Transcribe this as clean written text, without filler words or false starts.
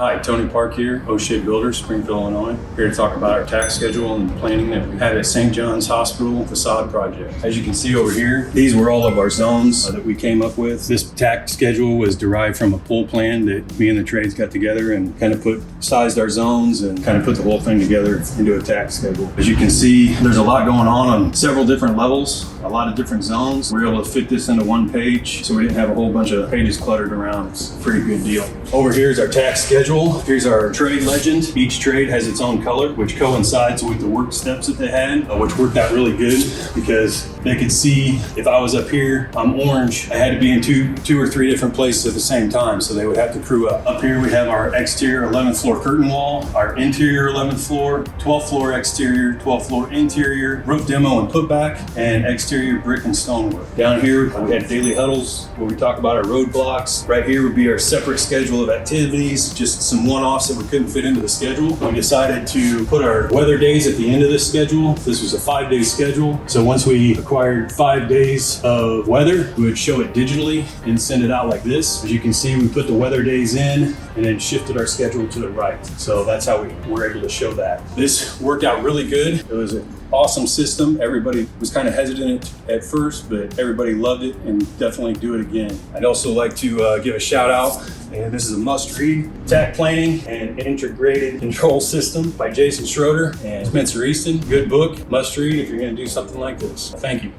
Hi, Tony Park here, O'Shea Builders, Springfield, Illinois. Here to talk about our tax schedule and planning that we had at St. John's Hospital facade project. As you can see over here, these were all of our zones that we came up with. This tax schedule was derived from a pull plan that me and the trades got together and kind of sized our zones and kind of put the whole thing together into a tax schedule. As you can see, there's a lot going on several different levels, a lot of different zones. We were able to fit this into one page, so we didn't have a whole bunch of pages cluttered around. It's a pretty good deal. Over here is our tax schedule. Here's our trade legend. Each trade has its own color, which coincides with the work steps that they had, which worked out really good because they could see if I was up here, I'm orange. I had to be in two or three different places at the same time, so they would have to crew up. Up here we have our exterior 11th floor curtain wall, our interior 11th floor, 12th floor exterior, 12th floor interior, roof demo and putback, and exterior brick and stonework. Down here we had daily huddles where we talk about our roadblocks. Right here would be our separate schedule of activities, just some one-offs that we couldn't fit into the schedule. We decided to put our weather days at the end of this schedule. This was a 5-day schedule. So once we acquired 5 days of weather, we would show it digitally and send it out like this. As you can see, we put the weather days in and then shifted our schedule to the right. So that's how we were able to show that. This worked out really good. It was an awesome system. Everybody was kind of hesitant at first, but everybody loved it and definitely do it again. I'd also like to give a shout out. And this is a must-read, Takt Planning and Integrated Control System by Jason Schroeder and Spencer Easton. Good book, must read if you're going to do something like this. Thank you.